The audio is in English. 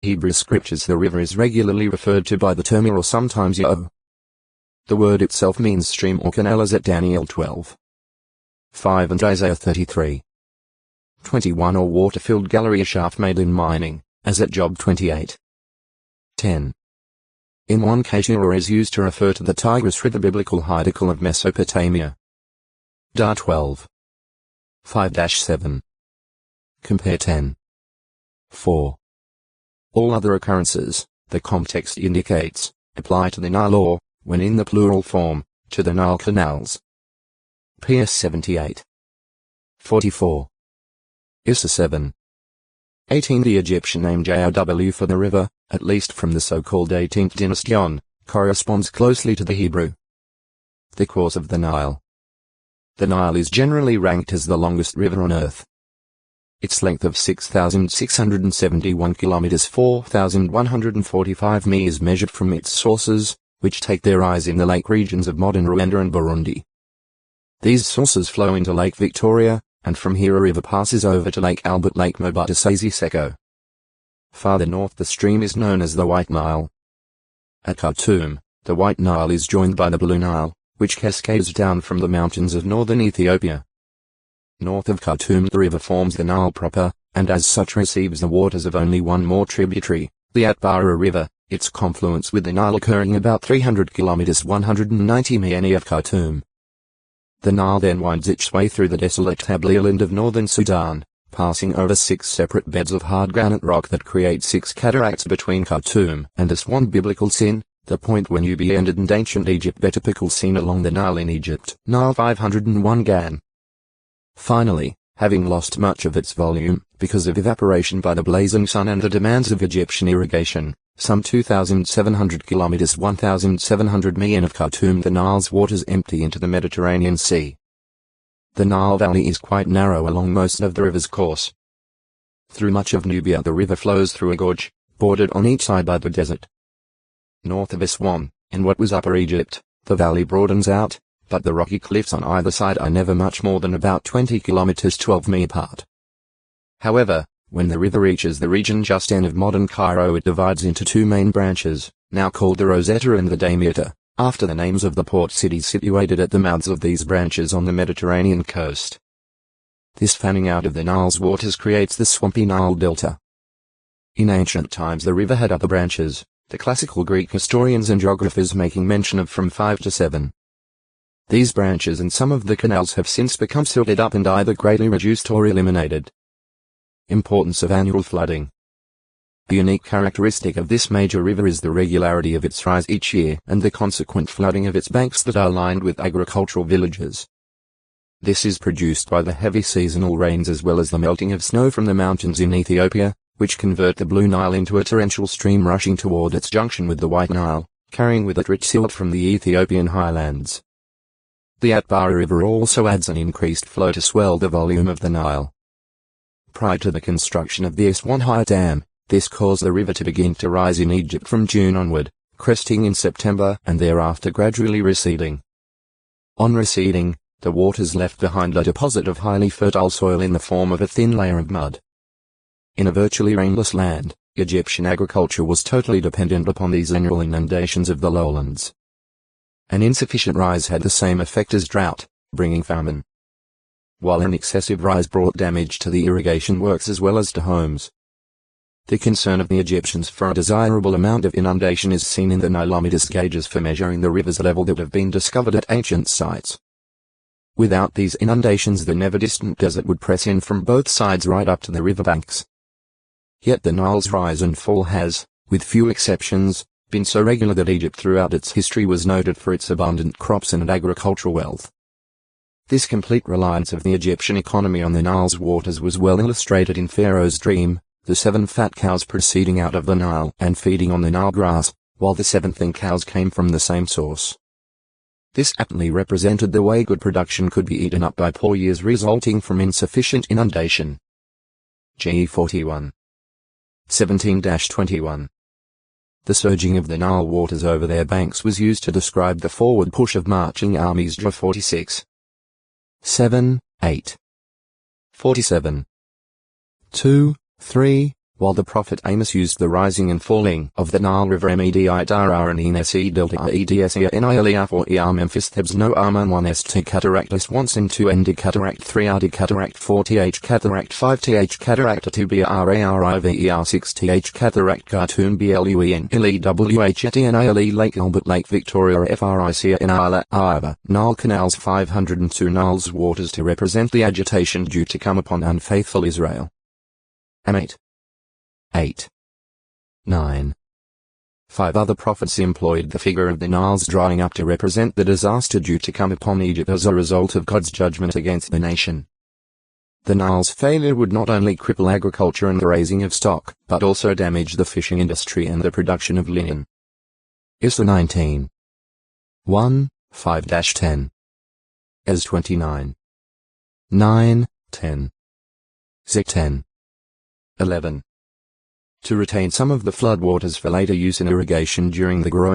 Hebrew scriptures the river is regularly referred to by the term or sometimes Yo. The word itself means stream or canal as at Daniel 12:5 and Isaiah 33:21, or water-filled gallery, a shaft made in mining, as at Job 28:10. In one case Ur is used to refer to the Tigris River, biblical Hydrochle of Mesopotamia. Dar 12:5-7. Compare 10:4. All other occurrences, the context indicates, apply to the Nile or, when in the plural form, to the Nile canals. PS 78:44. Issa 7:18. The Egyptian name Jow for the river, at least from the so-called 18th dynasty on, corresponds closely to the Hebrew. The course of the Nile. The Nile is generally ranked as the longest river on earth. Its length of 6,671 kilometers 4,145 mi is measured from its sources, which take their rise in the lake regions of modern Rwanda and Burundi. These sources flow into Lake Victoria, and from here a river passes over to Lake Albert, Lake Mobata, Sezi Seko. Farther north the stream is known as the White Nile. At Khartoum, the White Nile is joined by the Blue Nile, which cascades down from the mountains of northern Ethiopia. North of Khartoum the river forms the Nile proper, and as such receives the waters of only one more tributary, the Atbara River, its confluence with the Nile occurring about 300 kilometers 190 mi of Khartoum. The Nile then winds its way through the desolate Tabligh land of northern Sudan, passing over 6 separate beds of hard granite rock that create 6 cataracts between Khartoum and Aswan, biblical Sin, the point where Nubia ended, and ancient Egypt, typical scene along the Nile in Egypt. Nile 501 Gan. Finally, having lost much of its volume, because of evaporation by the blazing sun and the demands of Egyptian irrigation, some 2,700 kilometers 1,700 mi of Khartoum, the Nile's waters empty into the Mediterranean Sea. The Nile Valley is quite narrow along most of the river's course. Through much of Nubia the river flows through a gorge, bordered on each side by the desert. North of Aswan, in what was Upper Egypt, the valley broadens out, but the rocky cliffs on either side are never much more than about 20 kilometers 12 mi apart. However, when the river reaches the region just end of modern Cairo it divides into 2 main branches, now called the Rosetta and the Damietta, after the names of the port cities situated at the mouths of these branches on the Mediterranean coast. This fanning out of the Nile's waters creates the swampy Nile Delta. In ancient times the river had other branches, the classical Greek historians and geographers making mention of from 5 to 7. These branches and some of the canals have since become silted up and either greatly reduced or eliminated. Importance of annual flooding. The unique characteristic of this major river is the regularity of its rise each year and the consequent flooding of its banks that are lined with agricultural villages. This is produced by the heavy seasonal rains as well as the melting of snow from the mountains in Ethiopia, which convert the Blue Nile into a torrential stream rushing toward its junction with the White Nile, carrying with it rich silt from the Ethiopian highlands. The Atbara River also adds an increased flow to swell the volume of the Nile. Prior to the construction of the Aswan High Dam, this caused the river to begin to rise in Egypt from June onward, cresting in September and thereafter gradually receding. On receding, the waters left behind a deposit of highly fertile soil in the form of a thin layer of mud. In a virtually rainless land, Egyptian agriculture was totally dependent upon these annual inundations of the lowlands. An insufficient rise had the same effect as drought, bringing famine. While an excessive rise brought damage to the irrigation works as well as to homes. The concern of the Egyptians for a desirable amount of inundation is seen in the Nilometer gauges for measuring the river's level that have been discovered at ancient sites. Without these inundations the never-distant desert would press in from both sides right up to the riverbanks. Yet the Nile's rise and fall has, with few exceptions, been so regular that Egypt throughout its history was noted for its abundant crops and agricultural wealth. This complete reliance of the Egyptian economy on the Nile's waters was well illustrated in Pharaoh's dream, the 7 fat cows proceeding out of the Nile and feeding on the Nile grass, while the 7 thin cows came from the same source. This aptly represented the way good production could be eaten up by poor years resulting from insufficient inundation. G 41. 17-21. The surging of the Nile waters over their banks was used to describe the forward push of marching armies. G 46. 7, 8. 47. 2, 3, while the Prophet Amos used the rising and falling of the Nile River Medidara and Enesi Delta Edsa Nilia for Memphis Thebs no Arman 1 St cataract list once in 2 Nd cataract 3 RD cataract 4 Th cataract 5 Th cataract 2 BRARIVER 6 Th cataract Khartoum BLUEN LEWH at NILE Lake Albert Lake Victoria FRIC in Iowa Nile canals 502 Nile's waters to represent the agitation due to come upon unfaithful Israel. 8. 9. 5 other prophets employed the figure of the Nile's drying up to represent the disaster due to come upon Egypt as a result of God's judgment against the nation. The Nile's failure would not only cripple agriculture and the raising of stock, but also damage the fishing industry and the production of linen. Issa 19. 1, 5-10. Es 29. 9, 10. Zik 10. 11. To retain some of the floodwaters for later use in irrigation during the growing